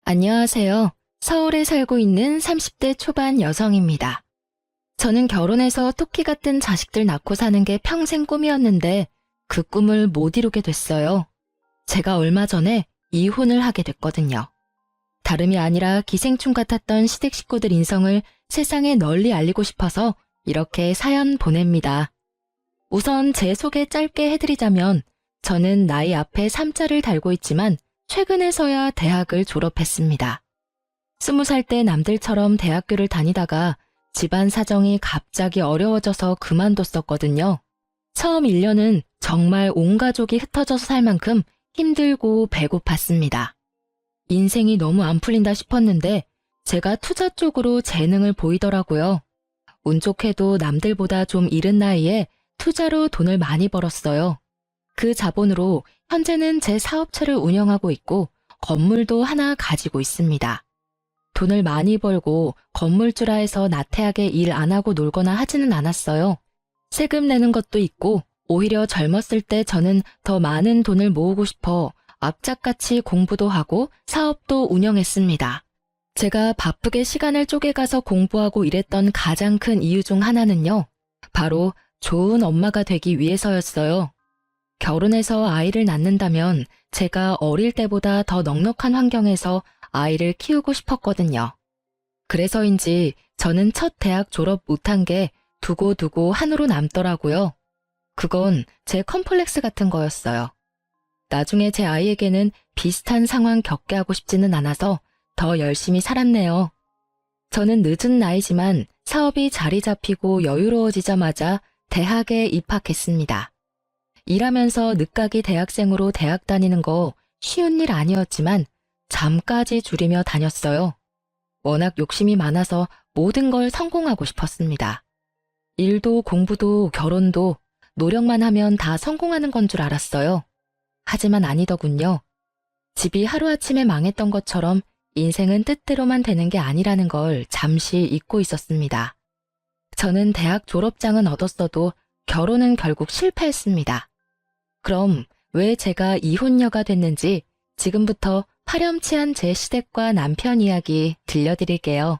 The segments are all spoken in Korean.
안녕하세요. 서울에 살고 있는 30대 초반 여성입니다. 저는 결혼해서 토끼 같은 자식들 낳고 사는 게 평생 꿈이었는데 그 꿈을 못 이루게 됐어요. 제가 얼마 전에 이혼을 하게 됐거든요. 다름이 아니라 기생충 같았던 시댁 식구들 인성을 세상에 널리 알리고 싶어서 이렇게 사연 보냅니다. 우선 제 소개 짧게 해드리자면 저는 나이 앞에 3자를 달고 있지만 최근에서야 대학을 졸업했습니다. 20살 때 남들처럼 대학교를 다니다가 집안 사정이 갑자기 어려워져서 그만뒀었거든요. 처음 1년은 정말 온 가족이 흩어져서 살 만큼 힘들고 배고팠습니다. 인생이 너무 안 풀린다 싶었는데 제가 투자 쪽으로 재능을 보이더라고요. 운 좋게도 남들보다 좀 이른 나이에 투자로 돈을 많이 벌었어요. 그 자본으로 현재는 제 사업체를 운영하고 있고 건물도 하나 가지고 있습니다. 돈을 많이 벌고 건물주라 해서 나태하게 일 안 하고 놀거나 하지는 않았어요. 세금 내는 것도 있고 오히려 젊었을 때 저는 더 많은 돈을 모으고 싶어 악착같이 공부도 하고 사업도 운영했습니다. 제가 바쁘게 시간을 쪼개가서 공부하고 일했던 가장 큰 이유 중 하나는요. 바로 좋은 엄마가 되기 위해서였어요. 결혼해서 아이를 낳는다면 제가 어릴 때보다 더 넉넉한 환경에서 아이를 키우고 싶었거든요. 그래서인지 저는 첫 대학 졸업 못한 게 두고두고 한으로 남더라고요. 그건 제 컴플렉스 같은 거였어요. 나중에 제 아이에게는 비슷한 상황 겪게 하고 싶지는 않아서 더 열심히 살았네요. 저는 늦은 나이지만 사업이 자리 잡히고 여유로워지자마자 대학에 입학했습니다. 일하면서 늦가기 대학생으로 대학 다니는 거 쉬운 일 아니었지만 잠까지 줄이며 다녔어요. 워낙 욕심이 많아서 모든 걸 성공하고 싶었습니다. 일도 공부도 결혼도 노력만 하면 다 성공하는 건 줄 알았어요. 하지만 아니더군요. 집이 하루아침에 망했던 것처럼 인생은 뜻대로만 되는 게 아니라는 걸 잠시 잊고 있었습니다. 저는 대학 졸업장은 얻었어도 결혼은 결국 실패했습니다. 그럼 왜 제가 이혼녀가 됐는지 지금부터 파렴치한 제 시댁과 남편 이야기 들려드릴게요.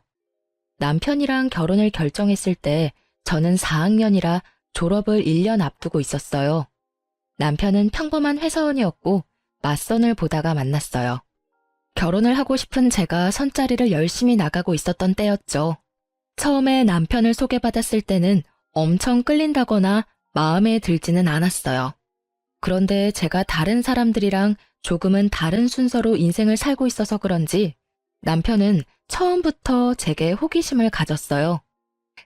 남편이랑 결혼을 결정했을 때 저는 4학년이라 졸업을 1년 앞두고 있었어요. 남편은 평범한 회사원이었고 맞선을 보다가 만났어요. 결혼을 하고 싶은 제가 선자리를 열심히 나가고 있었던 때였죠. 처음에 남편을 소개받았을 때는 엄청 끌린다거나 마음에 들지는 않았어요. 그런데 제가 다른 사람들이랑 조금은 다른 순서로 인생을 살고 있어서 그런지 남편은 처음부터 제게 호기심을 가졌어요.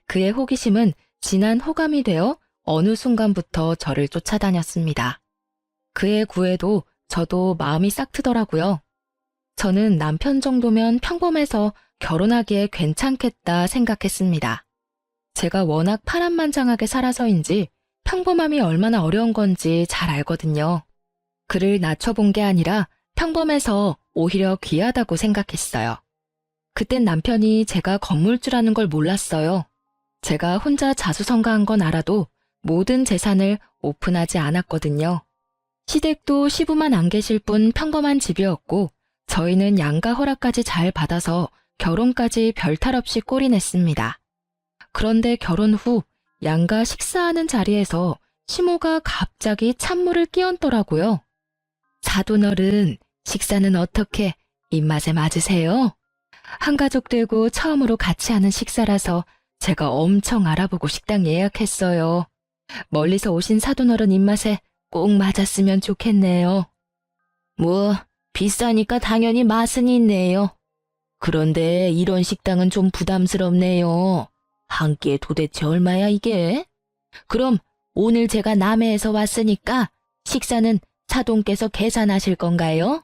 그의 호기심은 진한 호감이 되어 어느 순간부터 저를 쫓아다녔습니다. 그의 구애도 저도 마음이 싹 트더라고요. 저는 남편 정도면 평범해서 결혼하기에 괜찮겠다 생각했습니다. 제가 워낙 파란만장하게 살아서인지 평범함이 얼마나 어려운 건지 잘 알거든요. 그를 낮춰본 게 아니라 평범해서 오히려 귀하다고 생각했어요. 그땐 남편이 제가 건물주라는 걸 몰랐어요. 제가 혼자 자수성가한 건 알아도 모든 재산을 오픈하지 않았거든요. 시댁도 시부만 안 계실 뿐 평범한 집이었고 저희는 양가 허락까지 잘 받아서 결혼까지 별탈 없이 꼴이 냈습니다. 그런데 결혼 후 양가 식사하는 자리에서 시모가 갑자기 찬물을 끼얹더라고요. 사돈어른, 식사는 어떻게 입맛에 맞으세요? 한가족 되고 처음으로 같이 하는 식사라서 제가 엄청 알아보고 식당 예약했어요. 멀리서 오신 사돈어른 입맛에 꼭 맞았으면 좋겠네요. 뭐, 비싸니까 당연히 맛은 있네요. 그런데 이런 식당은 좀 부담스럽네요. 한 끼에 도대체 얼마야 이게? 그럼 오늘 제가 남해에서 왔으니까 식사는 사돈께서 계산하실 건가요?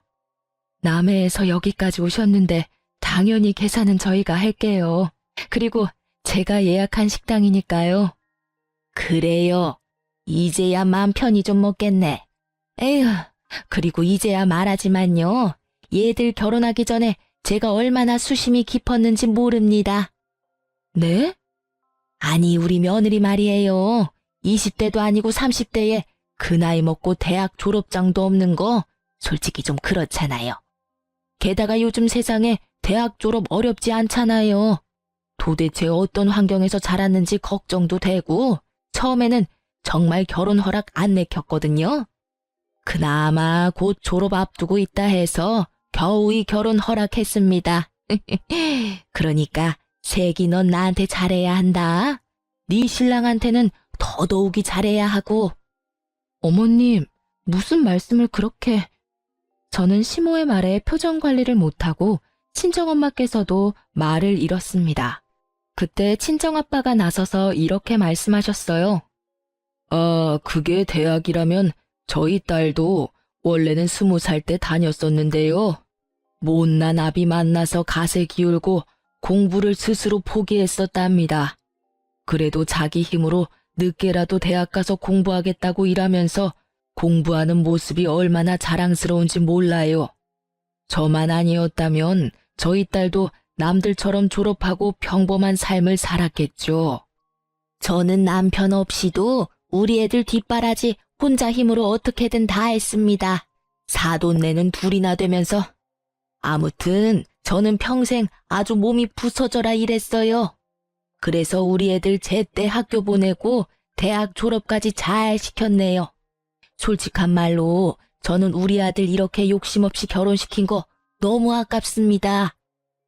남해에서 여기까지 오셨는데 당연히 계산은 저희가 할게요. 그리고 제가 예약한 식당이니까요. 그래요. 이제야 맘 편히 좀 먹겠네. 에휴, 그리고 이제야 말하지만요. 얘들 결혼하기 전에 제가 얼마나 수심이 깊었는지 모릅니다. 네? 아니, 우리 며느리 말이에요. 20대도 아니고 30대에 그 나이 먹고 대학 졸업장도 없는 거 솔직히 좀 그렇잖아요. 게다가 요즘 세상에 대학 졸업 어렵지 않잖아요. 도대체 어떤 환경에서 자랐는지 걱정도 되고 처음에는 정말 결혼 허락 안 내켰거든요. 그나마 곧 졸업 앞두고 있다 해서 겨우이 결혼 허락했습니다. 그러니까 세기 넌 나한테 잘해야 한다. 네 신랑한테는 더더욱이 잘해야 하고. 어머님, 무슨 말씀을 그렇게... 저는 시모의 말에 표정 관리를 못하고 친정엄마께서도 말을 잃었습니다. 그때 친정아빠가 나서서 이렇게 말씀하셨어요. 그게 대학이라면 저희 딸도 원래는 20살 때 다녔었는데요. 못난 아비 만나서 갓에 기울고 공부를 스스로 포기했었답니다. 그래도 자기 힘으로 늦게라도 대학 가서 공부하겠다고 일하면서 공부하는 모습이 얼마나 자랑스러운지 몰라요. 저만 아니었다면 저희 딸도 남들처럼 졸업하고 평범한 삶을 살았겠죠. 저는 남편 없이도 우리 애들 뒷바라지 혼자 힘으로 어떻게든 다 했습니다. 사돈 내는 둘이나 되면서. 아무튼 저는 평생 아주 몸이 부서져라 일했어요. 그래서 우리 애들 제때 학교 보내고 대학 졸업까지 잘 시켰네요. 솔직한 말로 저는 우리 아들 이렇게 욕심 없이 결혼시킨 거 너무 아깝습니다.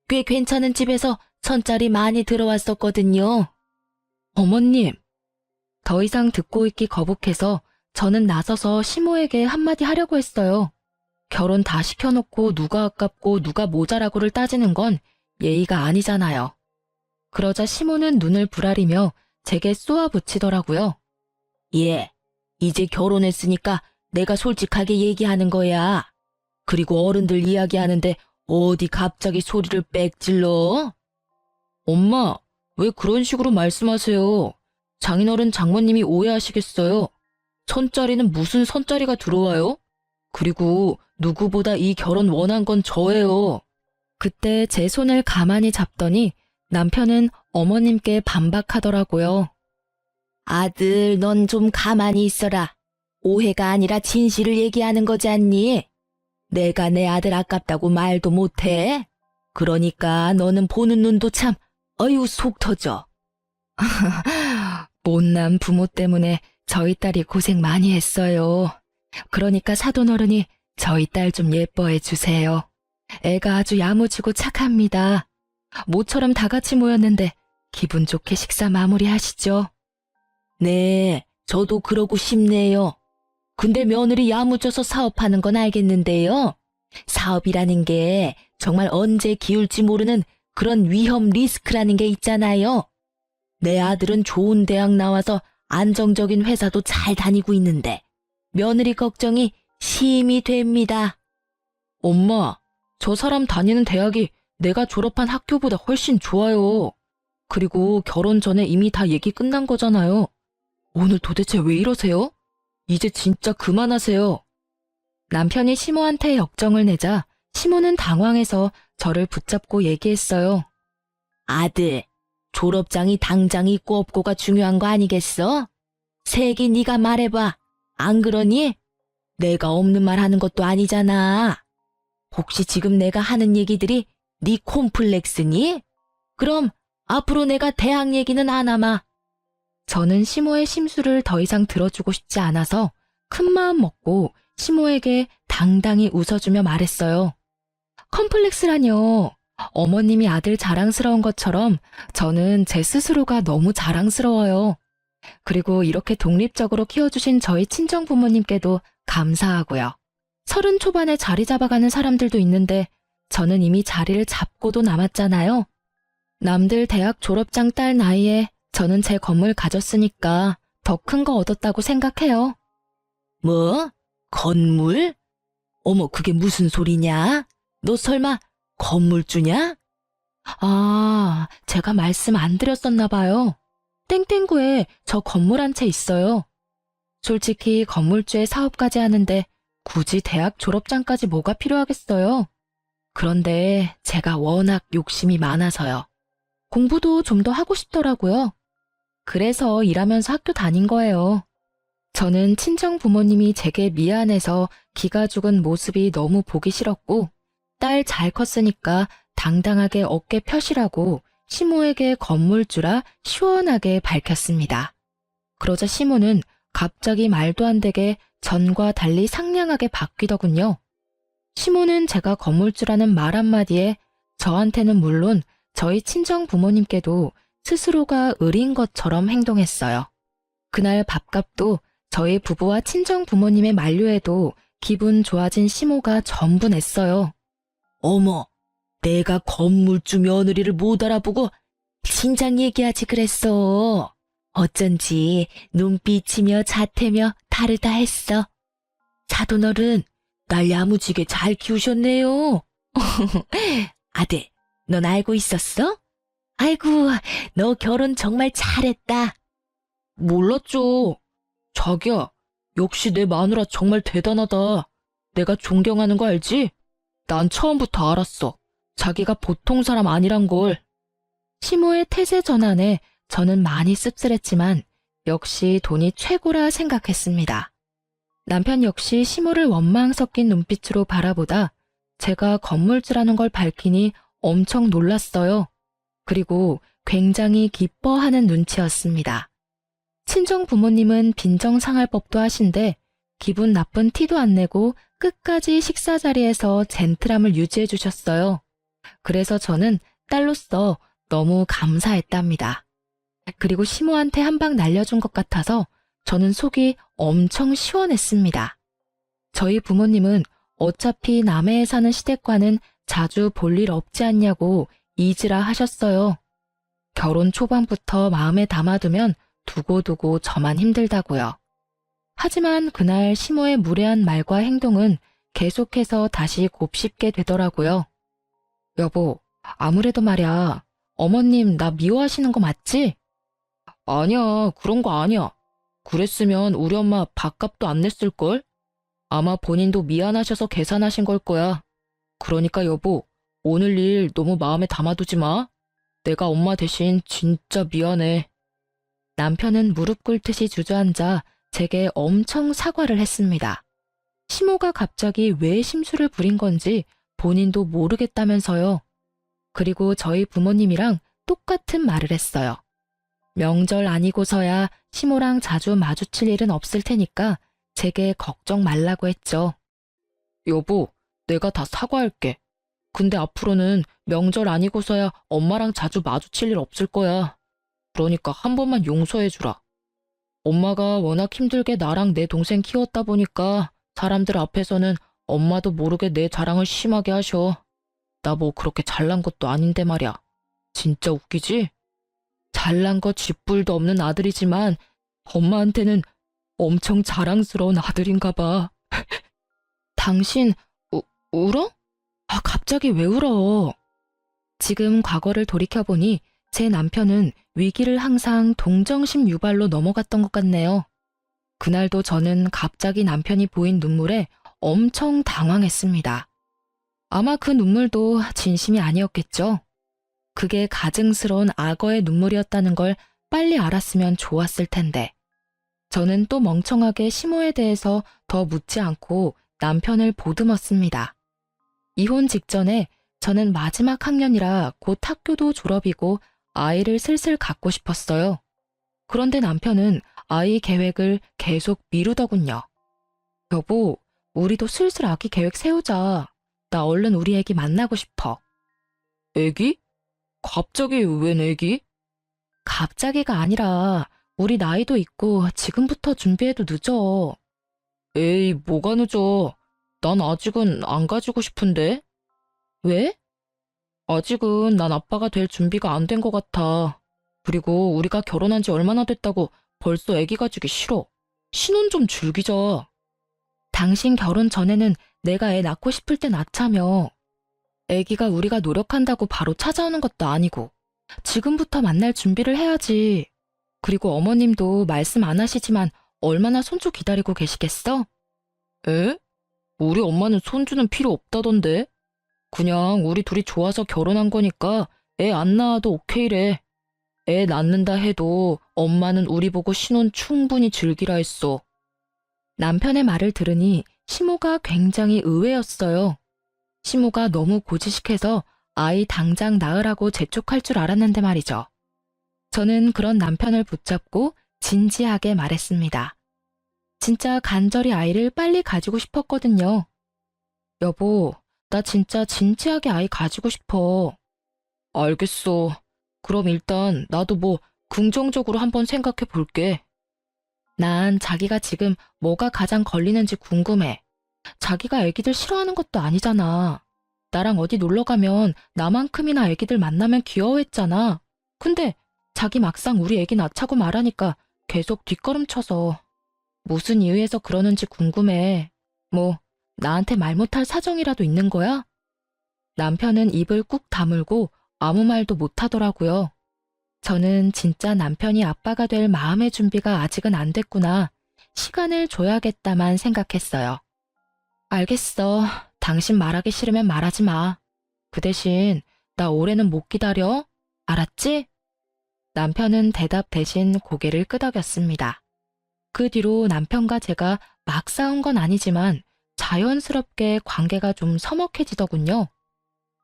꽤 괜찮은 집에서 천짜리 많이 들어왔었거든요. 어머님, 더 이상 듣고 있기 거북해서 저는 나서서 시모에게 한마디 하려고 했어요. 결혼 다 시켜놓고 누가 아깝고 누가 모자라고를 따지는 건 예의가 아니잖아요. 그러자 시모는 눈을 부라리며 제게 쏘아붙이더라고요. 예, 이제 결혼했으니까 내가 솔직하게 얘기하는 거야. 그리고 어른들 이야기하는데 어디 갑자기 소리를 빽 질러? 엄마, 왜 그런 식으로 말씀하세요? 장인어른 장모님이 오해하시겠어요. 천짜리는 무슨 선짜리가 들어와요? 그리고 누구보다 이 결혼 원한 건 저예요. 그때 제 손을 가만히 잡더니 남편은 어머님께 반박하더라고요. 아들, 넌 좀 가만히 있어라. 오해가 아니라 진실을 얘기하는 거지 않니? 내가 내 아들 아깝다고 말도 못해? 그러니까 너는 보는 눈도 참, 어휴, 속 터져. 못난 부모 때문에 저희 딸이 고생 많이 했어요. 그러니까 사돈어른이 저희 딸 좀 예뻐해 주세요. 애가 아주 야무지고 착합니다. 모처럼 다 같이 모였는데 기분 좋게 식사 마무리하시죠. 네, 저도 그러고 싶네요. 근데 며느리 야무져서 사업하는 건 알겠는데요. 사업이라는 게 정말 언제 기울지 모르는 그런 위험 리스크라는 게 있잖아요. 내 아들은 좋은 대학 나와서 안정적인 회사도 잘 다니고 있는데 며느리 걱정이 심히 됩니다. 엄마, 저 사람 다니는 대학이 내가 졸업한 학교보다 훨씬 좋아요. 그리고 결혼 전에 이미 다 얘기 끝난 거잖아요. 오늘 도대체 왜 이러세요? 이제 진짜 그만하세요. 남편이 시모한테 역정을 내자 시모는 당황해서 저를 붙잡고 얘기했어요. 아들, 졸업장이 당장 있고 없고가 중요한 거 아니겠어? 세기 네가 말해봐. 안 그러니? 내가 없는 말 하는 것도 아니잖아. 혹시 지금 내가 하는 얘기들이 네 콤플렉스니? 그럼 앞으로 내가 대학 얘기는 안 하마. 저는 시모의 심수를 더 이상 들어주고 싶지 않아서 큰 마음 먹고 시모에게 당당히 웃어주며 말했어요. 컴플렉스라뇨. 어머님이 아들 자랑스러운 것처럼 저는 제 스스로가 너무 자랑스러워요. 그리고 이렇게 독립적으로 키워주신 저희 친정 부모님께도 감사하고요. 30 초반에 자리 잡아가는 사람들도 있는데 저는 이미 자리를 잡고도 남았잖아요. 남들 대학 졸업장 딸 나이에 저는 제 건물 가졌으니까 더 큰 거 얻었다고 생각해요. 뭐? 건물? 어머, 그게 무슨 소리냐? 너 설마 건물주냐? 아, 제가 말씀 안 드렸었나 봐요. 땡땡구에 저 건물 한 채 있어요. 솔직히 건물주에 사업까지 하는데 굳이 대학 졸업장까지 뭐가 필요하겠어요. 그런데 제가 워낙 욕심이 많아서요. 공부도 좀 더 하고 싶더라고요. 그래서 일하면서 학교 다닌 거예요. 저는 친정 부모님이 제게 미안해서 기가 죽은 모습이 너무 보기 싫었고 딸 잘 컸으니까 당당하게 어깨 펴시라고 시모에게 건물주라 시원하게 밝혔습니다. 그러자 시모는 갑자기 말도 안 되게 전과 달리 상냥하게 바뀌더군요. 시모는 제가 건물주라는 말 한마디에 저한테는 물론 저희 친정 부모님께도 스스로가 을인 것처럼 행동했어요. 그날 밥값도 저희 부부와 친정 부모님의 만류에도 기분 좋아진 시모가 전부 냈어요. 어머, 내가 건물주 며느리를 못 알아보고 진작 얘기하지 그랬어. 어쩐지 눈빛이며 자태며 다르다 했어. 사돈어른, 날 야무지게 잘 키우셨네요. 아들, 넌 알고 있었어? 아이고, 너 결혼 정말 잘했다. 몰랐죠. 자기야, 역시 내 마누라 정말 대단하다. 내가 존경하는 거 알지? 난 처음부터 알았어. 자기가 보통 사람 아니란 걸. 시모의 태세 전환에 저는 많이 씁쓸했지만 역시 돈이 최고라 생각했습니다. 남편 역시 시모를 원망 섞인 눈빛으로 바라보다 제가 건물주라는 걸 밝히니 엄청 놀랐어요. 그리고 굉장히 기뻐하는 눈치였습니다. 친정 부모님은 빈정상할 법도 하신데 기분 나쁜 티도 안 내고 끝까지 식사 자리에서 젠틀함을 유지해 주셨어요. 그래서 저는 딸로서 너무 감사했답니다. 그리고 시모한테 한 방 날려준 것 같아서 저는 속이 엄청 시원했습니다. 저희 부모님은 어차피 남해에 사는 시댁과는 자주 볼 일 없지 않냐고 잊으라 하셨어요. 결혼 초반부터 마음에 담아두면 두고두고 저만 힘들다고요. 하지만 그날 시모의 무례한 말과 행동은 계속해서 다시 곱씹게 되더라고요. 여보, 아무래도 말야, 어머님 나 미워하시는 거 맞지? 아니야, 그런 거 아니야. 그랬으면 우리 엄마 밥값도 안 냈을걸? 아마 본인도 미안하셔서 계산하신 걸 거야. 그러니까 여보, 오늘 일 너무 마음에 담아두지 마. 내가 엄마 대신 진짜 미안해. 남편은 무릎 꿇듯이 주저앉아 제게 엄청 사과를 했습니다. 시모가 갑자기 왜 심술을 부린 건지 본인도 모르겠다면서요. 그리고 저희 부모님이랑 똑같은 말을 했어요. 명절 아니고서야 시모랑 자주 마주칠 일은 없을 테니까 제게 걱정 말라고 했죠. 여보, 내가 다 사과할게. 근데 앞으로는 명절 아니고서야 엄마랑 자주 마주칠 일 없을 거야. 그러니까 한 번만 용서해주라. 엄마가 워낙 힘들게 나랑 내 동생 키웠다 보니까 사람들 앞에서는 엄마도 모르게 내 자랑을 심하게 하셔. 나 뭐 그렇게 잘난 것도 아닌데 말이야. 진짜 웃기지? 잘난 거 쥐뿔도 없는 아들이지만 엄마한테는 엄청 자랑스러운 아들인가 봐. 당신 울어? 아, 갑자기 왜 울어? 지금 과거를 돌이켜보니 제 남편은 위기를 항상 동정심 유발로 넘어갔던 것 같네요. 그날도 저는 갑자기 남편이 보인 눈물에 엄청 당황했습니다. 아마 그 눈물도 진심이 아니었겠죠. 그게 가증스러운 악어의 눈물이었다는 걸 빨리 알았으면 좋았을 텐데. 저는 또 멍청하게 시모에 대해서 더 묻지 않고 남편을 보듬었습니다. 이혼 직전에 저는 마지막 학년이라 곧 학교도 졸업이고 아이를 슬슬 갖고 싶었어요. 그런데 남편은 아이 계획을 계속 미루더군요. 여보, 우리도 슬슬 아기 계획 세우자. 나 얼른 우리 애기 만나고 싶어. 애기? 갑자기 웬 애기? 갑자기가 아니라 우리 나이도 있고 지금부터 준비해도 늦어. 에이, 뭐가 늦어. 난 아직은 안 가지고 싶은데. 왜? 아직은 난 아빠가 될 준비가 안 된 것 같아. 그리고 우리가 결혼한 지 얼마나 됐다고 벌써 애기 가지기 싫어. 신혼 좀 즐기자. 당신 결혼 전에는 내가 애 낳고 싶을 때 낳자며. 애기가 우리가 노력한다고 바로 찾아오는 것도 아니고 지금부터 만날 준비를 해야지. 그리고 어머님도 말씀 안 하시지만 얼마나 손주 기다리고 계시겠어? 에? 우리 엄마는 손주는 필요 없다던데? 그냥 우리 둘이 좋아서 결혼한 거니까 애 안 낳아도 오케이래. 애 낳는다 해도 엄마는 우리 보고 신혼 충분히 즐기라 했어. 남편의 말을 들으니 시모가 굉장히 의외였어요. 시모가 너무 고지식해서 아이 당장 낳으라고 재촉할 줄 알았는데 말이죠. 저는 그런 남편을 붙잡고 진지하게 말했습니다. 진짜 간절히 아이를 빨리 가지고 싶었거든요. 여보, 나 진짜 진지하게 아이 가지고 싶어. 알겠어. 그럼 일단 나도 뭐 긍정적으로 한번 생각해 볼게. 난 자기가 지금 뭐가 가장 걸리는지 궁금해. 자기가 애기들 싫어하는 것도 아니잖아. 나랑 어디 놀러 가면 나만큼이나 애기들 만나면 귀여워했잖아. 근데 자기 막상 우리 애기 낳자고 말하니까 계속 뒷걸음쳐서 무슨 이유에서 그러는지 궁금해. 뭐 나한테 말 못할 사정이라도 있는 거야? 남편은 입을 꾹 다물고 아무 말도 못하더라고요. 저는 진짜 남편이 아빠가 될 마음의 준비가 아직은 안 됐구나. 시간을 줘야겠다만 생각했어요. 알겠어. 당신 말하기 싫으면 말하지 마. 그 대신 나 올해는 못 기다려. 알았지? 남편은 대답 대신 고개를 끄덕였습니다. 그 뒤로 남편과 제가 막 싸운 건 아니지만 자연스럽게 관계가 좀 서먹해지더군요.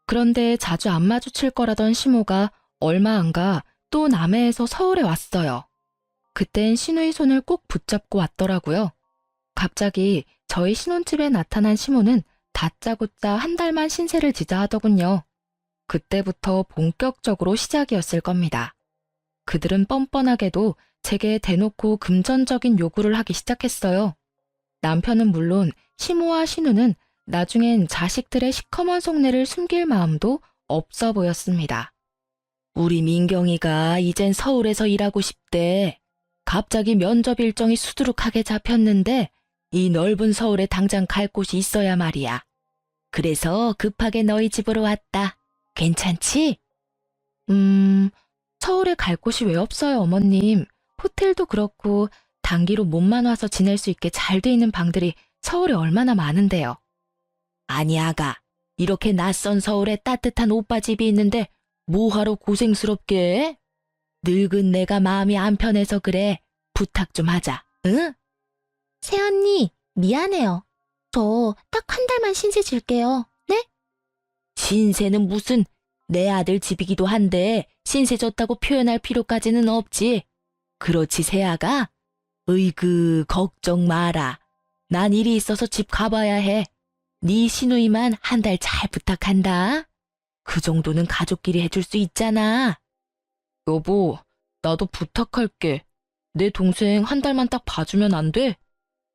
그런데 자주 안 마주칠 거라던 시모가 얼마 안 가 또 남해에서 서울에 왔어요. 그땐 시누이 손을 꼭 붙잡고 왔더라고요. 갑자기 저희 신혼집에 나타난 시모는 다짜고짜 한 달만 신세를 지자 하더군요. 그때부터 본격적으로 시작이었을 겁니다. 그들은 뻔뻔하게도 제게 대놓고 금전적인 요구를 하기 시작했어요. 남편은 물론 시모와 신우는 나중엔 자식들의 시커먼 속내를 숨길 마음도 없어 보였습니다. 우리 민경이가 이젠 서울에서 일하고 싶대. 갑자기 면접 일정이 수두룩하게 잡혔는데 이 넓은 서울에 당장 갈 곳이 있어야 말이야. 그래서 급하게 너희 집으로 왔다. 괜찮지? 서울에 갈 곳이 왜 없어요, 어머님. 호텔도 그렇고 단기로 몸만 와서 지낼 수 있게 잘 돼 있는 방들이 서울에 얼마나 많은데요. 아니 아가, 이렇게 낯선 서울에 따뜻한 오빠 집이 있는데 뭐하러 고생스럽게 해? 늙은 내가 마음이 안 편해서 그래. 부탁 좀 하자, 응? 새언니, 미안해요. 저 딱 한 달만 신세 질게요. 네? 신세는 무슨, 내 아들 집이기도 한데 신세 졌다고 표현할 필요까지는 없지. 그렇지 새아가? 으이그 걱정 마라. 난 일이 있어서 집 가봐야 해. 네 시누이만 한 달 잘 부탁한다. 그 정도는 가족끼리 해줄 수 있잖아. 여보, 나도 부탁할게. 내 동생 한 달만 딱 봐주면 안 돼?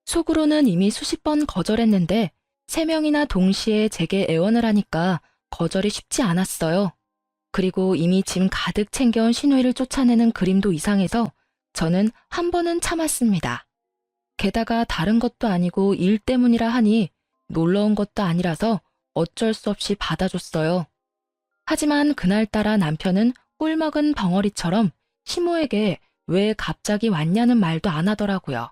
속으로는 이미 수십 번 거절했는데 3명이나 동시에 제게 애원을 하니까 거절이 쉽지 않았어요. 그리고 이미 짐 가득 챙겨온 시누이를 쫓아내는 그림도 이상해서 저는 한 번은 참았습니다. 게다가 다른 것도 아니고 일 때문이라 하니 놀러 온 것도 아니라서 어쩔 수 없이 받아줬어요. 하지만 그날따라 남편은 꿀먹은 벙어리처럼 시모에게 왜 갑자기 왔냐는 말도 안 하더라고요.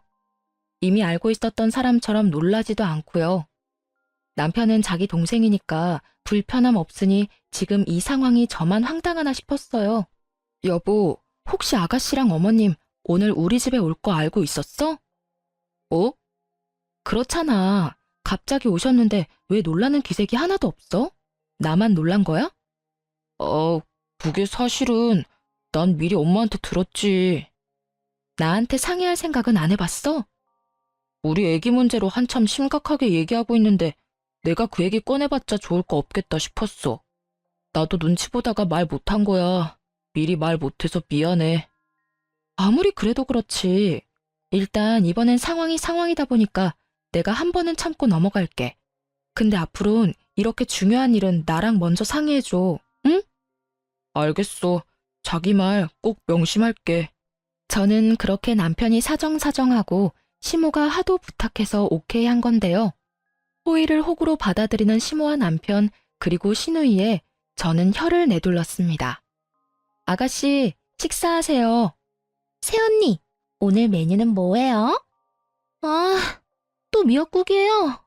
이미 알고 있었던 사람처럼 놀라지도 않고요. 남편은 자기 동생이니까 불편함 없으니 지금 이 상황이 저만 황당하나 싶었어요. 여보, 혹시 아가씨랑 어머님 오늘 우리 집에 올 거 알고 있었어? 어? 그렇잖아. 갑자기 오셨는데 왜 놀라는 기색이 하나도 없어? 나만 놀란 거야? 그게 사실은 난 미리 엄마한테 들었지. 나한테 상의할 생각은 안 해봤어? 우리 애기 문제로 한참 심각하게 얘기하고 있는데 내가 그 얘기 꺼내봤자 좋을 거 없겠다 싶었어. 나도 눈치 보다가 말 못한 거야. 미리 말 못해서 미안해. 아무리 그래도 그렇지. 일단 이번엔 상황이 상황이다 보니까 내가 한 번은 참고 넘어갈게. 근데 앞으로는 이렇게 중요한 일은 나랑 먼저 상의해줘. 응? 알겠어. 자기 말 꼭 명심할게. 저는 그렇게 남편이 사정사정하고 시모가 하도 부탁해서 오케이 한 건데요. 호의를 호구로 받아들이는 시모와 남편 그리고 시누이에 저는 혀를 내둘렀습니다. 아가씨, 식사하세요. 새언니, 오늘 메뉴는 뭐예요? 아, 또 미역국이에요.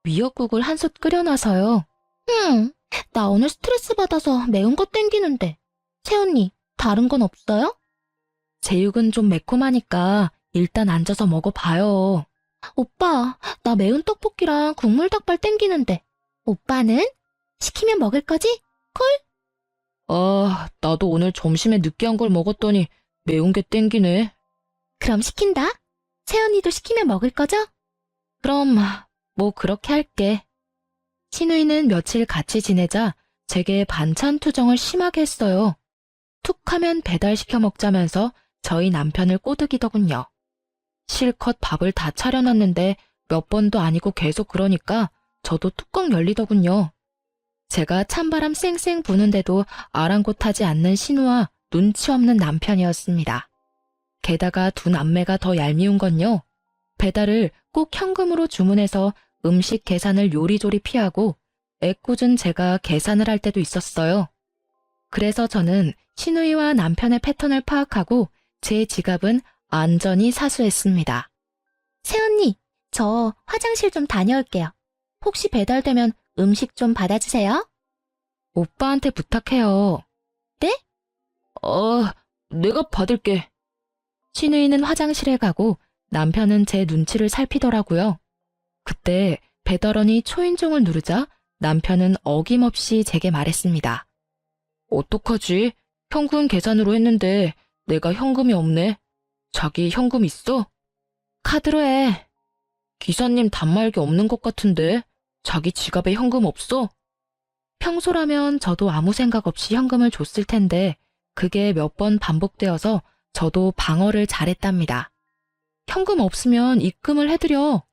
미역국을 한솥 끓여놔서요. 나 오늘 스트레스 받아서 매운 거 땡기는데. 새언니, 다른 건 없어요? 제육은 좀 매콤하니까 일단 앉아서 먹어봐요. 오빠, 나 매운 떡볶이랑 국물 닭발 땡기는데. 오빠는? 시키면 먹을 거지? 아, 나도 오늘 점심에 느끼한 걸 먹었더니 매운 게 땡기네. 그럼 시킨다. 새언니도 시키면 먹을 거죠? 그럼 뭐 그렇게 할게. 신우이는 며칠 같이 지내자 제게 반찬 투정을 심하게 했어요. 툭 하면 배달시켜 먹자면서 저희 남편을 꼬드기더군요. 실컷 밥을 다 차려놨는데 몇 번도 아니고 계속 그러니까 저도 뚜껑 열리더군요. 제가 찬바람 쌩쌩 부는데도 아랑곳하지 않는 신우와 눈치 없는 남편이었습니다. 게다가 두 남매가 더 얄미운 건요. 배달을 꼭 현금으로 주문해서 음식 계산을 요리조리 피하고 애꿎은 제가 계산을 할 때도 있었어요. 그래서 저는 신우이와 남편의 패턴을 파악하고 제 지갑은 안전히 사수했습니다. 새언니, 저 화장실 좀 다녀올게요. 혹시 배달되면 음식 좀 받아주세요. 오빠한테 부탁해요. 네? 내가 받을게. 신우이는 화장실에 가고 남편은 제 눈치를 살피더라고요. 그때 배달원이 초인종을 누르자 남편은 어김없이 제게 말했습니다. 어떡하지? 현금 계산으로 했는데 내가 현금이 없네. 자기 현금 있어? 카드로 해. 기사님 단말기 없는 것 같은데 자기 지갑에 현금 없어? 평소라면 저도 아무 생각 없이 현금을 줬을 텐데 그게 몇 번 반복되어서 저도 방어를 잘했답니다. 현금 없으면 입금을 해드려.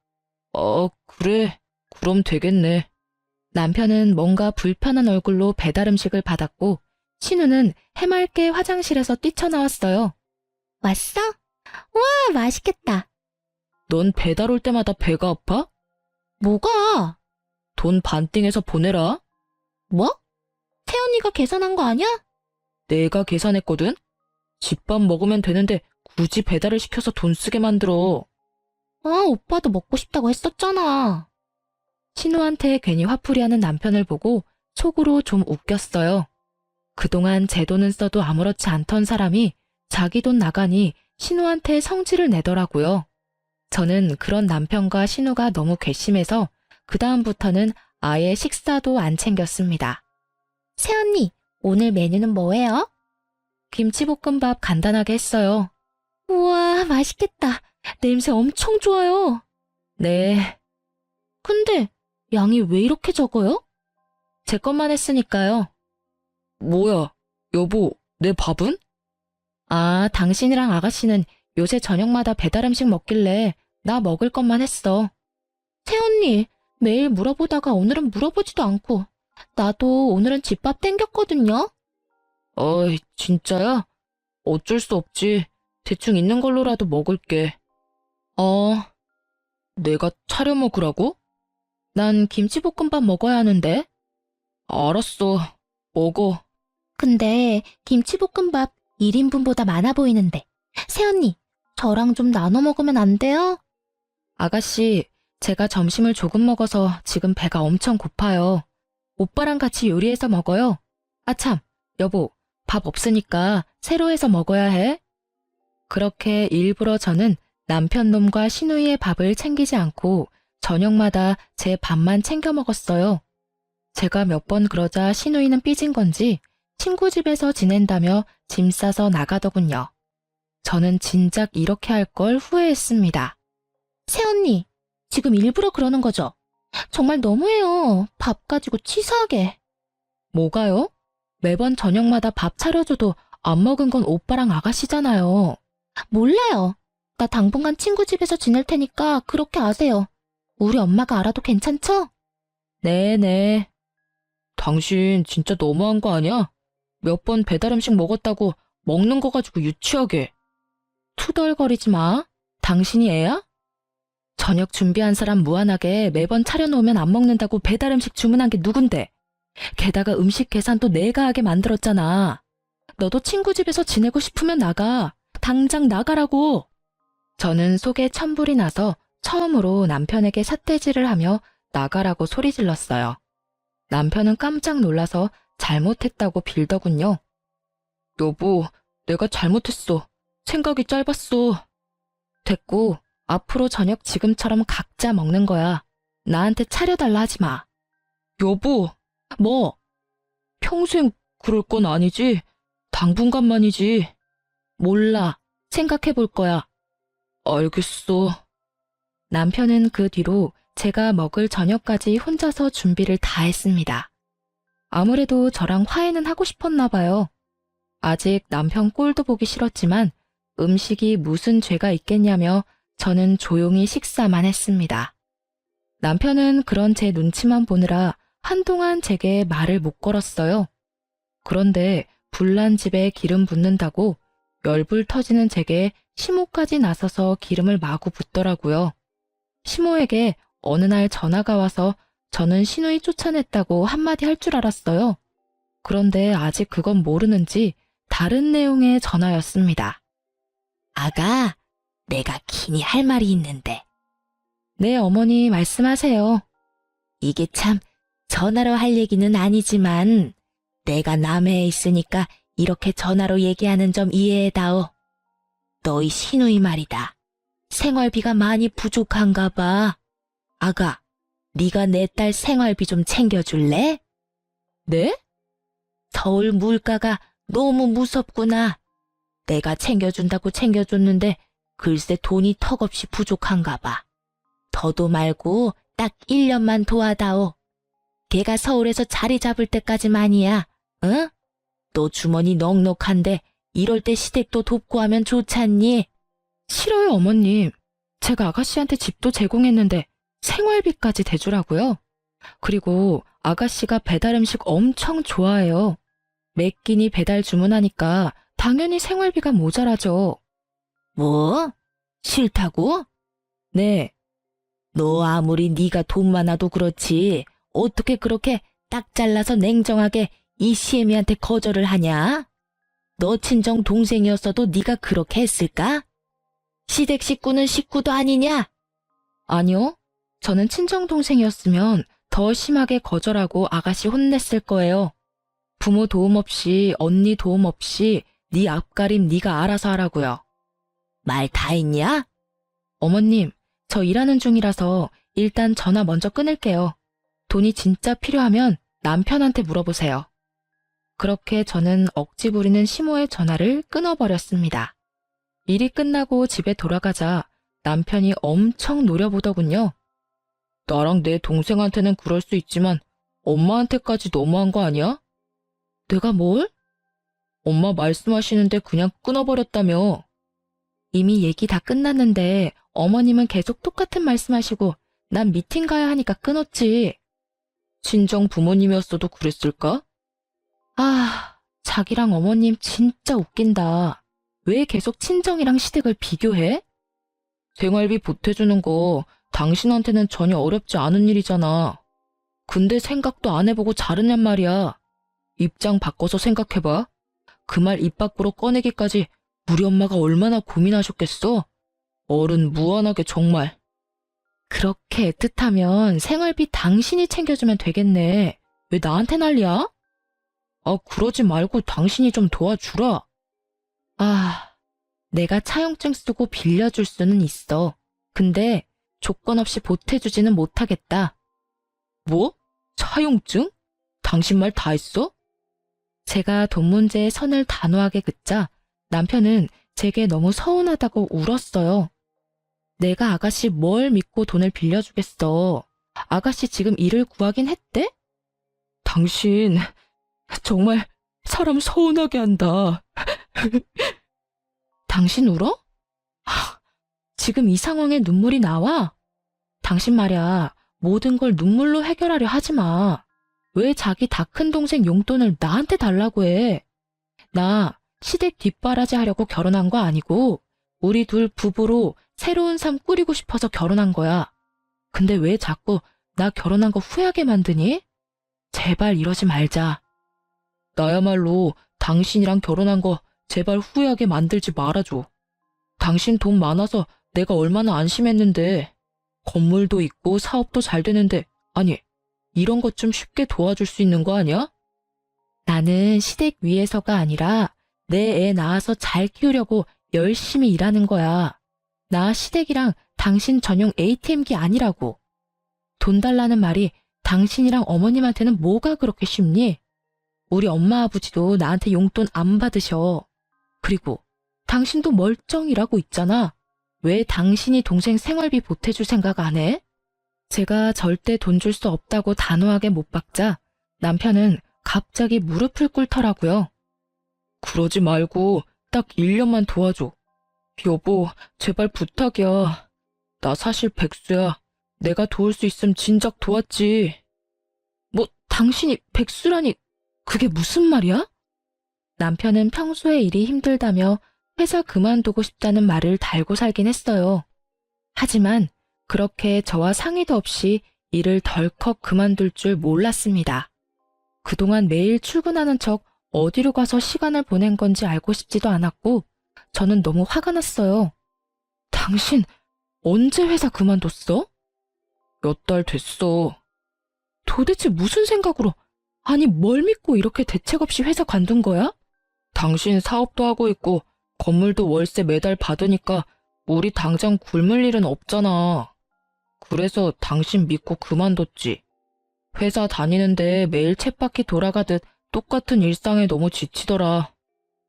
그래. 그럼 되겠네. 남편은 뭔가 불편한 얼굴로 배달 음식을 받았고 신우는 해맑게 화장실에서 뛰쳐나왔어요. 왔어? 와, 맛있겠다. 넌 배달 올 때마다 배가 아파? 뭐가? 돈 반띵해서 보내라. 뭐? 새언니가 계산한 거 아니야? 내가 계산했거든? 집밥 먹으면 되는데 굳이 배달을 시켜서 돈 쓰게 만들어. 아, 오빠도 먹고 싶다고 했었잖아. 신우한테 괜히 화풀이하는 남편을 보고 속으로 좀 웃겼어요. 그동안 제 돈은 써도 아무렇지 않던 사람이 자기 돈 나가니 신우한테 성질을 내더라고요. 저는 그런 남편과 신우가 너무 괘씸해서 그다음부터는 아예 식사도 안 챙겼습니다. 새언니, 오늘 메뉴는 뭐예요? 김치볶음밥 간단하게 했어요. 우와, 맛있겠다. 냄새 엄청 좋아요. 네. 근데 양이 왜 이렇게 적어요? 제 것만 했으니까요. 뭐야, 여보, 내 밥은? 아, 당신이랑 아가씨는 요새 저녁마다 배달 음식 먹길래 나 먹을 것만 했어. 새언니, 매일 물어보다가 오늘은 물어보지도 않고 나도 오늘은 집밥 땡겼거든요. 어이, 진짜야? 어쩔 수 없지. 대충 있는 걸로라도 먹을게. 내가 차려 먹으라고? 난 김치볶음밥 먹어야 하는데. 알았어, 먹어. 근데 김치볶음밥 1인분보다 많아 보이는데. 새언니, 저랑 좀 나눠 먹으면 안 돼요? 아가씨, 제가 점심을 조금 먹어서 지금 배가 엄청 고파요. 오빠랑 같이 요리해서 먹어요. 아참, 여보, 밥 없으니까 새로 해서 먹어야 해. 그렇게 일부러 저는 남편 놈과 신우이의 밥을 챙기지 않고 저녁마다 제 밥만 챙겨 먹었어요. 제가 몇 번 그러자 신우이는 삐진 건지 친구 집에서 지낸다며 짐 싸서 나가더군요. 저는 진작 이렇게 할 걸 후회했습니다. 새언니, 지금 일부러 그러는 거죠? 정말 너무해요. 밥 가지고 치사하게. 뭐가요? 매번 저녁마다 밥 차려줘도 안 먹은 건 오빠랑 아가씨잖아요. 몰라요. 나 당분간 친구 집에서 지낼 테니까 그렇게 아세요. 우리 엄마가 알아도 괜찮죠? 네네. 당신 진짜 너무한 거 아니야? 몇 번 배달 음식 먹었다고 먹는 거 가지고 유치하게. 투덜거리지 마. 당신이 애야? 저녁 준비한 사람 무한하게 매번 차려놓으면 안 먹는다고 배달 음식 주문한 게 누군데? 게다가 음식 계산도 내가 하게 만들었잖아. 너도 친구 집에서 지내고 싶으면 나가. 당장 나가라고. 저는 속에 천불이 나서 처음으로 남편에게 삿대질을 하며 나가라고 소리 질렀어요. 남편은 깜짝 놀라서 잘못했다고 빌더군요. 여보, 내가 잘못했어. 생각이 짧았어. 됐고, 앞으로 저녁 지금처럼 각자 먹는 거야. 나한테 차려달라 하지 마. 여보, 뭐? 평생 그럴 건 아니지? 당분간만이지. 몰라. 생각해 볼 거야. 알겠어. 남편은 그 뒤로 제가 먹을 저녁까지 혼자서 준비를 다 했습니다. 아무래도 저랑 화해는 하고 싶었나 봐요. 아직 남편 꼴도 보기 싫었지만 음식이 무슨 죄가 있겠냐며 저는 조용히 식사만 했습니다. 남편은 그런 제 눈치만 보느라 한동안 제게 말을 못 걸었어요. 그런데 불난 집에 기름 붓는다고 열불 터지는 제게 시모까지 나서서 기름을 마구 붓더라고요. 시모에게 어느 날 전화가 와서 저는 시누이 쫓아냈다고 한마디 할 줄 알았어요. 그런데 아직 그건 모르는지 다른 내용의 전화였습니다. 아가, 내가 긴히 할 말이 있는데. 네, 어머니 말씀하세요. 이게 참 전화로 할 얘기는 아니지만 내가 남해에 있으니까 이렇게 전화로 얘기하는 점 이해해다오. 너희 시누이 말이다. 생활비가 많이 부족한가 봐. 아가, 네가 내 딸 생활비 좀 챙겨줄래? 네? 서울 물가가 너무 무섭구나. 내가 챙겨준다고 챙겨줬는데 글쎄 돈이 턱없이 부족한가 봐. 더도 말고 딱 1년만 도와다오. 걔가 서울에서 자리 잡을 때까지만이야. 응? 너 주머니 넉넉한데 이럴 때 시댁도 돕고 하면 좋잖니? 싫어요, 어머님. 제가 아가씨한테 집도 제공했는데 생활비까지 대주라고요? 그리고 아가씨가 배달 음식 엄청 좋아해요. 매 끼니 배달 주문하니까 당연히 생활비가 모자라죠. 뭐? 싫다고? 네. 너 아무리 네가 돈 많아도 그렇지 어떻게 그렇게 딱 잘라서 냉정하게 이 시애미한테 거절을 하냐? 너 친정 동생이었어도 네가 그렇게 했을까? 시댁 식구는 식구도 아니냐? 아니요. 저는 친정 동생이었으면 더 심하게 거절하고 아가씨 혼냈을 거예요. 부모 도움 없이 언니 도움 없이 네 앞가림 네가 알아서 하라고요. 말 다 했냐? 어머님, 저 일하는 중이라서 일단 전화 먼저 끊을게요. 돈이 진짜 필요하면 남편한테 물어보세요. 그렇게 저는 억지 부리는 시모의 전화를 끊어버렸습니다. 일이 끝나고 집에 돌아가자 남편이 엄청 노려보더군요. 나랑 내 동생한테는 그럴 수 있지만 엄마한테까지 너무한 거 아니야? 내가 뭘? 엄마 말씀하시는데 그냥 끊어버렸다며. 이미 얘기 다 끝났는데 어머님은 계속 똑같은 말씀하시고 난 미팅 가야 하니까 끊었지. 친정 부모님이었어도 그랬을까? 아, 자기랑 어머님 진짜 웃긴다. 왜 계속 친정이랑 시댁을 비교해? 생활비 보태주는 거 당신한테는 전혀 어렵지 않은 일이잖아. 근데 생각도 안 해보고 자르냔 말이야. 입장 바꿔서 생각해봐. 그 말 입 밖으로 꺼내기까지 우리 엄마가 얼마나 고민하셨겠어? 어른 무한하게 정말. 그렇게 애틋하면 생활비 당신이 챙겨주면 되겠네. 왜 나한테 난리야? 아, 그러지 말고 당신이 좀 도와주라. 아, 내가 차용증 쓰고 빌려줄 수는 있어. 근데 조건 없이 보태주지는 못하겠다. 뭐? 차용증? 당신 말 다 했어? 제가 돈 문제에 선을 단호하게 긋자 남편은 제게 너무 서운하다고 울었어요. 내가 아가씨 뭘 믿고 돈을 빌려주겠어. 아가씨 지금 일을 구하긴 했대? 당신 정말 사람 서운하게 한다. 당신 울어? 지금 이 상황에 눈물이 나와? 당신 말야, 모든 걸 눈물로 해결하려 하지 마. 왜 자기 다 큰 동생 용돈을 나한테 달라고 해? 나 시댁 뒷바라지 하려고 결혼한 거 아니고 우리 둘 부부로 새로운 삶 꾸리고 싶어서 결혼한 거야. 근데 왜 자꾸 나 결혼한 거 후회하게 만드니? 제발 이러지 말자. 나야말로 당신이랑 결혼한 거 제발 후회하게 만들지 말아줘. 당신 돈 많아서 내가 얼마나 안심했는데. 건물도 있고 사업도 잘 되는데 아니 이런 것 좀 쉽게 도와줄 수 있는 거 아니야? 나는 시댁 위해서가 아니라 내 애 낳아서 잘 키우려고 열심히 일하는 거야. 나 시댁이랑 당신 전용 ATM기 아니라고. 돈 달라는 말이 당신이랑 어머님한테는 뭐가 그렇게 쉽니? 우리 엄마 아버지도 나한테 용돈 안 받으셔. 그리고 당신도 멀쩡이라고 있잖아. 왜 당신이 동생 생활비 보태줄 생각 안 해? 제가 절대 돈 줄 수 없다고 단호하게 못 박자 남편은 갑자기 무릎을 꿇더라고요. 그러지 말고 딱 1년만 도와줘. 여보, 제발 부탁이야. 나 사실 백수야. 내가 도울 수 있으면 진작 도왔지. 뭐, 당신이 백수라니 그게 무슨 말이야? 남편은 평소에 일이 힘들다며 회사 그만두고 싶다는 말을 달고 살긴 했어요. 하지만 그렇게 저와 상의도 없이 일을 덜컥 그만둘 줄 몰랐습니다. 그동안 매일 출근하는 척 어디로 가서 시간을 보낸 건지 알고 싶지도 않았고 저는 너무 화가 났어요. 당신 언제 회사 그만뒀어? 몇 달 됐어. 도대체 무슨 생각으로, 아니 뭘 믿고 이렇게 대책 없이 회사 관둔 거야? 당신 사업도 하고 있고 건물도 월세 매달 받으니까 우리 당장 굶을 일은 없잖아. 그래서 당신 믿고 그만뒀지. 회사 다니는데 매일 쳇바퀴 돌아가듯 똑같은 일상에 너무 지치더라.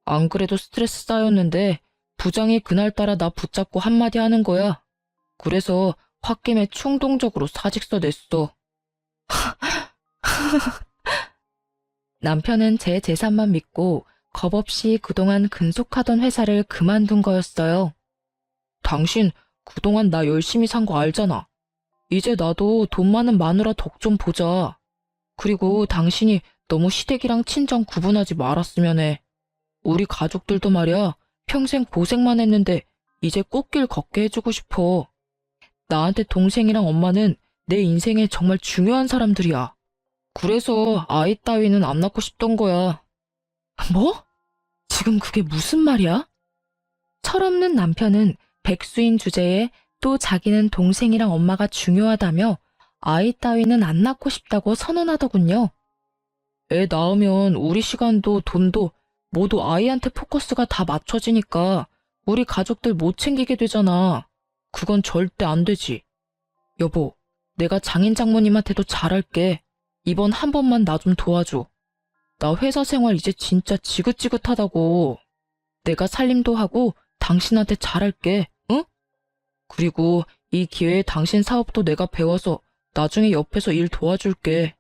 안 그래도 스트레스 쌓였는데 부장이 그날따라 나 붙잡고 한마디 하는 거야. 그래서 홧김에 충동적으로 사직서 냈어. 남편은 제 재산만 믿고 겁없이 그동안 근속하던 회사를 그만둔 거였어요. 당신 그동안 나 열심히 산 거 알잖아. 이제 나도 돈 많은 마누라 덕 좀 보자. 그리고 당신이 너무 시댁이랑 친정 구분하지 말았으면 해. 우리 가족들도 말이야, 평생 고생만 했는데 이제 꽃길 걷게 해주고 싶어. 나한테 동생이랑 엄마는 내 인생에 정말 중요한 사람들이야. 그래서 아이 따위는 안 낳고 싶던 거야. 뭐? 지금 그게 무슨 말이야? 철없는 남편은 백수인 주제에 또 자기는 동생이랑 엄마가 중요하다며 아이 따위는 안 낳고 싶다고 선언하더군요. 애 낳으면 우리 시간도 돈도 모두 아이한테 포커스가 다 맞춰지니까 우리 가족들 못 챙기게 되잖아. 그건 절대 안 되지. 여보, 내가 장인 장모님한테도 잘할게. 이번 한 번만 나 좀 도와줘. 나 회사 생활 이제 진짜 지긋지긋하다고. 내가 살림도 하고 당신한테 잘할게, 응? 그리고 이 기회에 당신 사업도 내가 배워서 나중에 옆에서 일 도와줄게.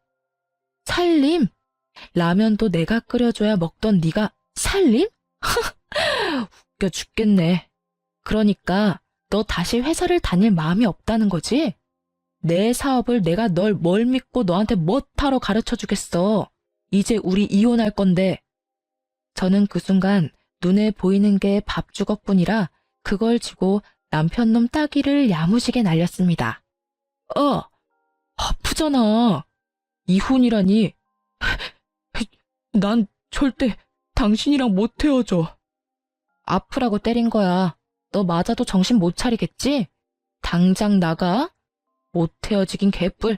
살림? 라면도 내가 끓여줘야 먹던 네가 살림? 웃겨 죽겠네. 그러니까 너 다시 회사를 다닐 마음이 없다는 거지? 내 사업을 내가 널 뭘 믿고 너한테 뭐하러 가르쳐 주겠어. 이제 우리 이혼할 건데. 저는 그 순간 눈에 보이는 게 밥주걱뿐이라 그걸 쥐고 남편 놈 따귀를 야무지게 날렸습니다. 아프잖아. 이혼이라니. 난 절대 당신이랑 못 헤어져. 아프라고 때린 거야. 너 맞아도 정신 못 차리겠지? 당장 나가? 못 헤어지긴 개뿔.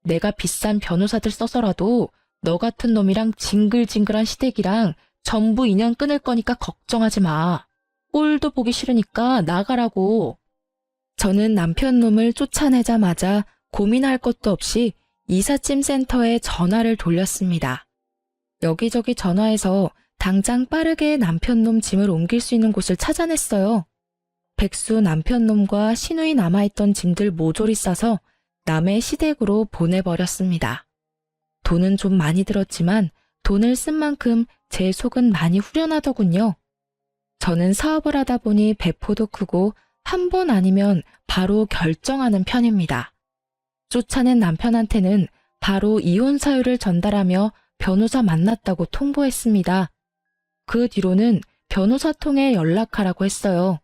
내가 비싼 변호사들 써서라도 너 같은 놈이랑 징글징글한 시댁이랑 전부 인연 끊을 거니까 걱정하지 마. 꼴도 보기 싫으니까 나가라고. 저는 남편 놈을 쫓아내자마자 고민할 것도 없이 이삿짐 센터에 전화를 돌렸습니다. 여기저기 전화해서 당장 빠르게 남편 놈 짐을 옮길 수 있는 곳을 찾아냈어요. 백수 남편 놈과 시누이 남아있던 짐들 모조리 싸서 남의 시댁으로 보내버렸습니다. 돈은 좀 많이 들었지만 돈을 쓴 만큼 제 속은 많이 후련하더군요. 저는 사업을 하다 보니 배포도 크고 한 번 아니면 바로 결정하는 편입니다. 쫓아낸 남편한테는 바로 이혼 사유를 전달하며 변호사 만났다고 통보했습니다. 그 뒤로는 변호사 통해 연락하라고 했어요.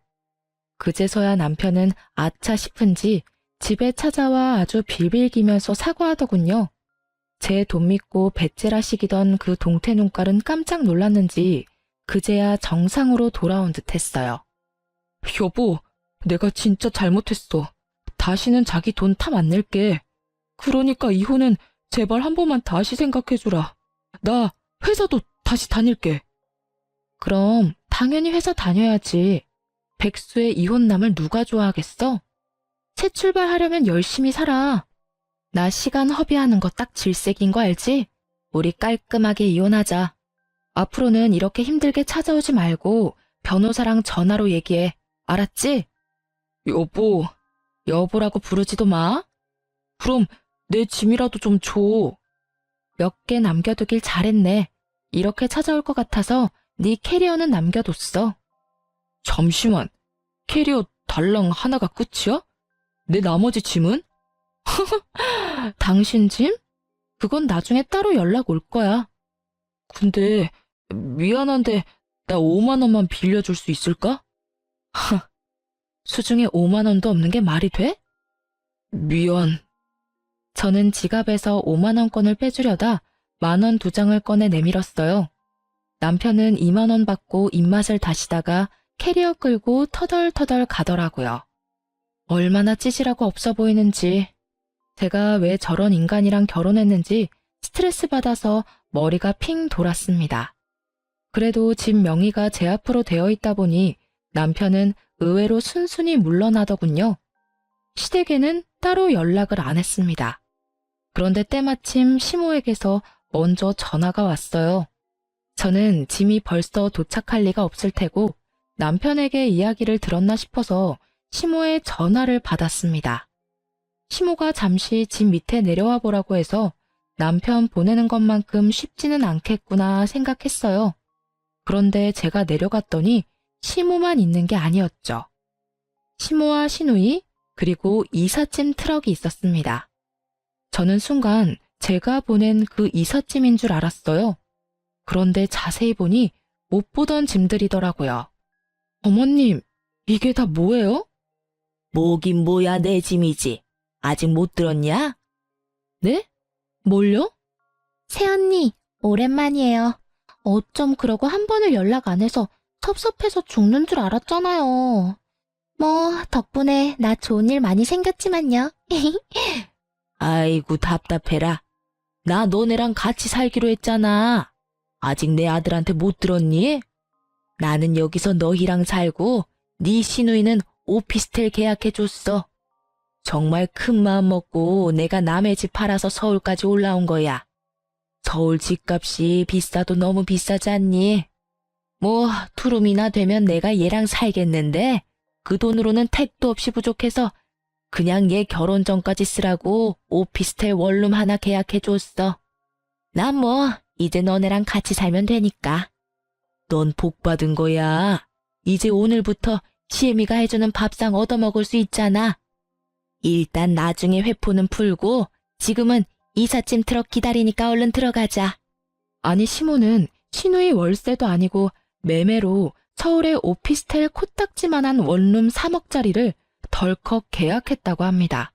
그제서야 남편은 아차 싶은지 집에 찾아와 아주 빌빌기면서 사과하더군요. 제 돈 믿고 배째라 시기던 그 동태 눈깔은 깜짝 놀랐는지 그제야 정상으로 돌아온 듯 했어요. 여보, 내가 진짜 잘못했어. 다시는 자기 돈 탐 안 낼게. 그러니까 이혼은 제발 한 번만 다시 생각해주라. 나 회사도 다시 다닐게. 그럼 당연히 회사 다녀야지. 백수의 이혼남을 누가 좋아하겠어? 새 출발하려면 열심히 살아. 나 시간 허비하는 거 딱 질색인 거 알지? 우리 깔끔하게 이혼하자. 앞으로는 이렇게 힘들게 찾아오지 말고 변호사랑 전화로 얘기해. 알았지? 여보, 여보라고 부르지도 마. 그럼 내 짐이라도 좀 줘. 몇 개 남겨두길 잘했네. 이렇게 찾아올 것 같아서 네 캐리어는 남겨뒀어. 잠시만, 캐리어 달랑 하나가 끝이야? 내 나머지 짐은? 당신 짐? 그건 나중에 따로 연락 올 거야. 근데 미안한데 나 5만 원만 빌려줄 수 있을까? 수중에 5만 원도 없는 게 말이 돼? 미안. 저는 지갑에서 5만 원권을 빼주려다 10,000원 2장을 꺼내 내밀었어요. 남편은 2만 원 받고 입맛을 다시다가 캐리어 끌고 터덜터덜 가더라고요. 얼마나 찌질하고 없어 보이는지, 제가 왜 저런 인간이랑 결혼했는지 스트레스 받아서 머리가 핑 돌았습니다. 그래도 집 명의가 제 앞으로 되어 있다 보니 남편은 의외로 순순히 물러나더군요. 시댁에는 따로 연락을 안 했습니다. 그런데 때마침 시모에게서 먼저 전화가 왔어요. 저는 짐이 벌써 도착할 리가 없을 테고 남편에게 이야기를 들었나 싶어서 시모의 전화를 받았습니다. 시모가 잠시 집 밑에 내려와 보라고 해서 남편 보내는 것만큼 쉽지는 않겠구나 생각했어요. 그런데 제가 내려갔더니 시모만 있는 게 아니었죠. 시모와 시누이 그리고 이삿짐 트럭이 있었습니다. 저는 순간 제가 보낸 그 이삿짐인 줄 알았어요. 그런데 자세히 보니 못 보던 짐들이더라고요. 어머님, 이게 다 뭐예요? 뭐긴 뭐야 내 짐이지. 아직 못 들었냐? 네? 뭘요? 새언니, 오랜만이에요. 어쩜 그러고 한 번을 연락 안 해서 섭섭해서 죽는 줄 알았잖아요. 뭐, 덕분에 나 좋은 일 많이 생겼지만요. 아이고 답답해라. 나 너네랑 같이 살기로 했잖아. 아직 내 아들한테 못 들었니? 나는 여기서 너희랑 살고 네 시누이는 오피스텔 계약해줬어. 정말 큰 마음 먹고 내가 남의 집 팔아서 서울까지 올라온 거야. 서울 집값이 비싸도 너무 비싸지 않니? 뭐 투룸이나 되면 내가 얘랑 살겠는데 그 돈으로는 택도 없이 부족해서 그냥 얘 결혼 전까지 쓰라고 오피스텔 원룸 하나 계약해줬어. 난 뭐 이제 너네랑 같이 살면 되니까. 넌 복 받은 거야. 이제 오늘부터 시애미가 해주는 밥상 얻어먹을 수 있잖아. 일단 나중에 회포는 풀고 지금은 이삿짐 트럭 기다리니까 얼른 들어가자. 아니 시모는 시누이 월세도 아니고 매매로 서울의 오피스텔 코딱지만한 원룸 3억짜리를 덜컥 계약했다고 합니다.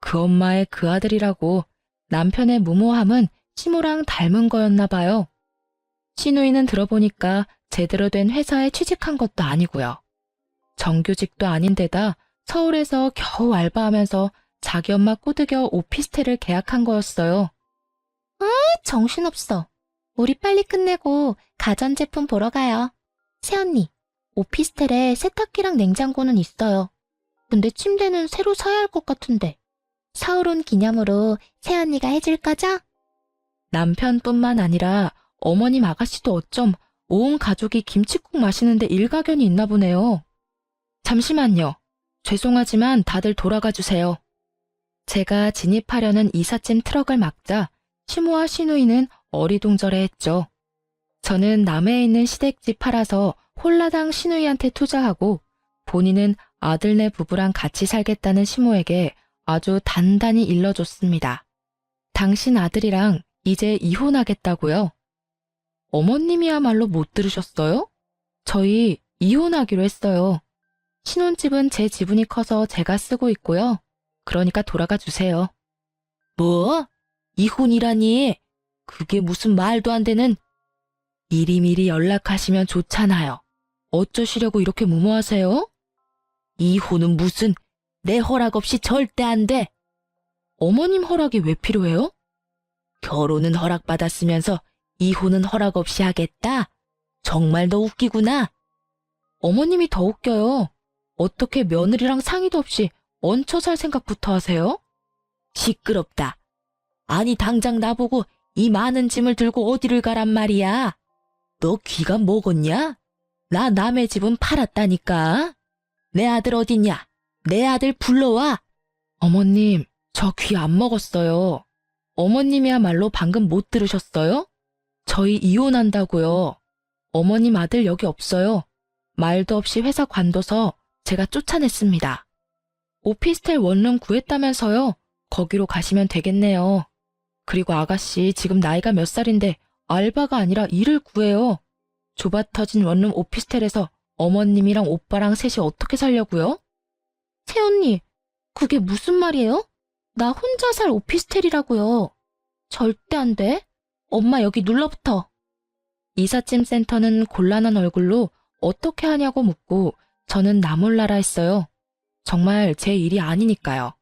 그 엄마의 그 아들이라고 남편의 무모함은 시모랑 닮은 거였나 봐요. 시누이는 들어보니까 제대로 된 회사에 취직한 것도 아니고요. 정규직도 아닌데다 서울에서 겨우 알바하면서 자기 엄마 꼬드겨 오피스텔을 계약한 거였어요. 정신없어. 우리 빨리 끝내고 가전제품 보러 가요. 새언니, 오피스텔에 세탁기랑 냉장고는 있어요. 근데 침대는 새로 사야 할 것 같은데. 사올 온 기념으로 새언니가 해줄 거죠? 남편뿐만 아니라 어머님 아가씨도 어쩜 온 가족이 김칫국 마시는데 일가견이 있나 보네요. 잠시만요. 죄송하지만 다들 돌아가 주세요. 제가 진입하려는 이삿짐 트럭을 막자 시모와 시누이는 어리둥절해했죠. 저는 남해에 있는 시댁집 팔아서 홀라당 시누이한테 투자하고 본인은 아들네 부부랑 같이 살겠다는 시모에게 아주 단단히 일러줬습니다. 당신 아들이랑 이제 이혼하겠다고요? 어머님이야말로 못 들으셨어요? 저희 이혼하기로 했어요. 신혼집은 제 지분이 커서 제가 쓰고 있고요. 그러니까 돌아가 주세요. 뭐? 이혼이라니? 그게 무슨 말도 안 되는... 미리미리 연락하시면 좋잖아요. 어쩌시려고 이렇게 무모하세요? 이혼은 무슨... 내 허락 없이 절대 안 돼. 어머님 허락이 왜 필요해요? 결혼은 허락받았으면서 이혼은 허락 없이 하겠다? 정말 너 웃기구나. 어머님이 더 웃겨요. 어떻게 며느리랑 상의도 없이 얹혀 살 생각부터 하세요? 시끄럽다. 아니 당장 나보고 이 많은 짐을 들고 어디를 가란 말이야. 너 귀가 먹었냐? 나 남의 집은 팔았다니까. 내 아들 어딨냐? 내 아들 불러와. 어머님, 저 귀 안 먹었어요. 어머님이야말로 방금 못 들으셨어요? 저희 이혼한다고요. 어머님 아들 여기 없어요. 말도 없이 회사 관둬서 제가 쫓아냈습니다. 오피스텔 원룸 구했다면서요? 거기로 가시면 되겠네요. 그리고 아가씨 지금 나이가 몇 살인데 알바가 아니라 일을 구해요. 좁아 터진 원룸 오피스텔에서 어머님이랑 오빠랑 셋이 어떻게 살려고요? 새언니, 그게 무슨 말이에요? 나 혼자 살 오피스텔이라고요. 절대 안 돼. 엄마 여기 눌러붙어. 이삿짐 센터는 곤란한 얼굴로 어떻게 하냐고 묻고 저는 나 몰라라 했어요. 정말 제 일이 아니니까요.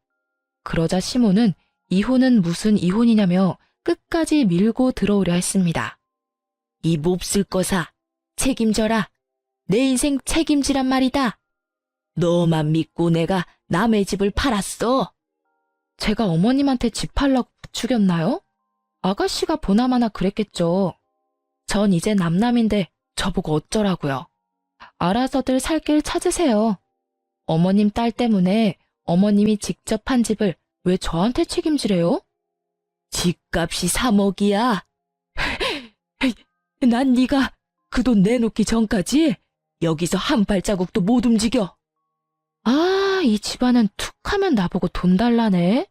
그러자 시모는 이혼은 무슨 이혼이냐며 끝까지 밀고 들어오려 했습니다. 이 몹쓸 거사. 책임져라. 내 인생 책임지란 말이다. 너만 믿고 내가 남의 집을 팔았어. 제가 어머님한테 집 팔라고 부추겼나요? 아가씨가 보나마나 그랬겠죠. 전 이제 남남인데 저보고 어쩌라고요. 알아서들 살 길 찾으세요. 어머님 딸 때문에 어머님이 직접 한 집을 왜 저한테 책임지래요? 집값이 3억이야. 난 네가 그 돈 내놓기 전까지 여기서 한 발자국도 못 움직여. 아, 이 집안은 툭 하면 나보고 돈 달라네.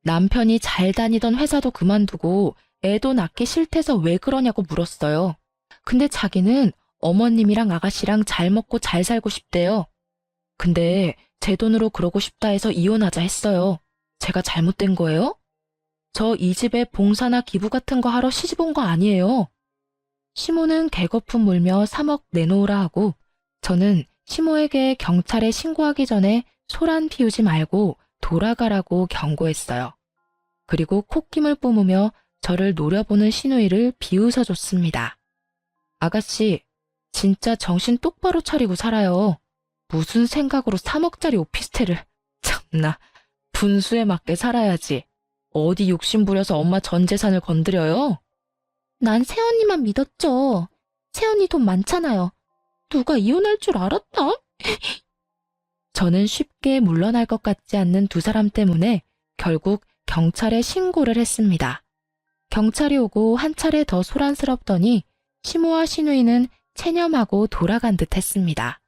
남편이 잘 다니던 회사도 그만두고 애도 낳기 싫대서 왜 그러냐고 물었어요. 근데 자기는 어머님이랑 아가씨랑 잘 먹고 잘 살고 싶대요. 근데 제 돈으로 그러고 싶다 해서 이혼하자 했어요. 제가 잘못된 거예요? 저 이 집에 봉사나 기부 같은 거 하러 시집 온 거 아니에요. 시모는 개거품 물며 3억 내놓으라 하고 저는 시모에게 경찰에 신고하기 전에 소란 피우지 말고 돌아가라고 경고했어요. 그리고 콧김을 뿜으며 저를 노려보는 시누이를 비웃어줬습니다. 아가씨, 진짜 정신 똑바로 차리고 살아요. 무슨 생각으로 3억짜리 오피스텔을. 참나, 분수에 맞게 살아야지. 어디 욕심 부려서 엄마 전 재산을 건드려요? 난 새언니만 믿었죠. 새언니 돈 많잖아요. 누가 이혼할 줄 알았다? 저는 쉽게 물러날 것 같지 않는 두 사람 때문에 결국 경찰에 신고를 했습니다. 경찰이 오고 한 차례 더 소란스럽더니 시모와 시누이는 체념하고 돌아간 듯 했습니다.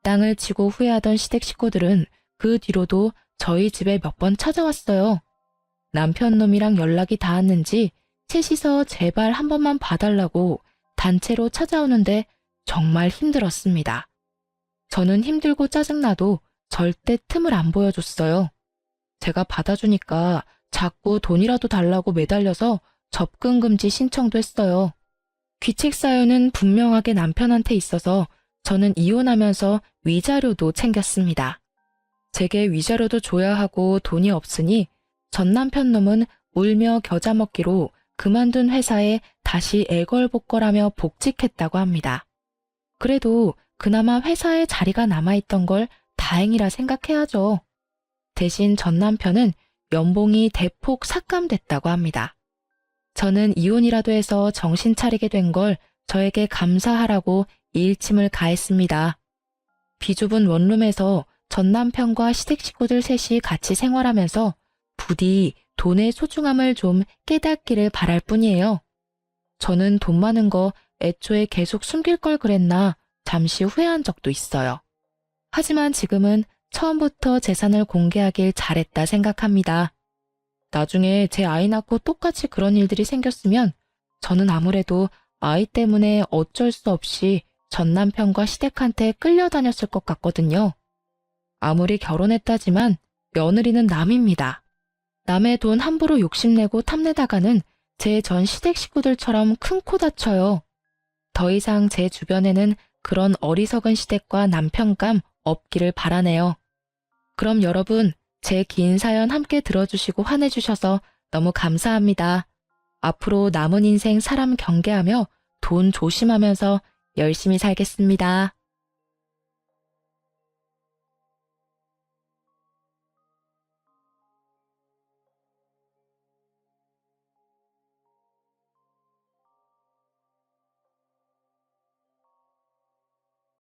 땅을 치고 후회하던 시댁 식구들은 그 뒤로도 저희 집에 몇 번 찾아왔어요. 남편 놈이랑 연락이 닿았는지 셋이서 제발 한 번만 봐달라고 단체로 찾아오는데 정말 힘들었습니다. 저는 힘들고 짜증나도 절대 틈을 안 보여줬어요. 제가 받아주니까 자꾸 돈이라도 달라고 매달려서 접근금지 신청도 했어요. 귀책 사유는 분명하게 남편한테 있어서 저는 이혼하면서 위자료도 챙겼습니다. 제게 위자료도 줘야 하고 돈이 없으니 전 남편 놈은 울며 겨자 먹기로 그만둔 회사에 다시 애걸복걸하며 복직했다고 합니다. 그래도 그나마 회사에 자리가 남아있던 걸 다행이라 생각해야죠. 대신 전 남편은 연봉이 대폭 삭감됐다고 합니다. 저는 이혼이라도 해서 정신 차리게 된 걸 저에게 감사하라고 일침을 가했습니다. 비좁은 원룸에서 전 남편과 시댁 식구들 셋이 같이 생활하면서 부디 돈의 소중함을 좀 깨닫기를 바랄 뿐이에요. 저는 돈 많은 거 애초에 계속 숨길 걸 그랬나 잠시 후회한 적도 있어요. 하지만 지금은 처음부터 재산을 공개하길 잘했다 생각합니다. 나중에 제 아이 낳고 똑같이 그런 일들이 생겼으면 저는 아무래도 아이 때문에 어쩔 수 없이 전 남편과 시댁한테 끌려다녔을 것 같거든요. 아무리 결혼했다지만 며느리는 남입니다. 남의 돈 함부로 욕심내고 탐내다가는 제 전 시댁 식구들처럼 큰 코 다쳐요. 더 이상 제 주변에는 그런 어리석은 시댁과 남편감 없기를 바라네요. 그럼 여러분, 제 긴 사연 함께 들어주시고 환해주셔서 너무 감사합니다. 앞으로 남은 인생 사람 경계하며 돈 조심하면서 열심히 살겠습니다.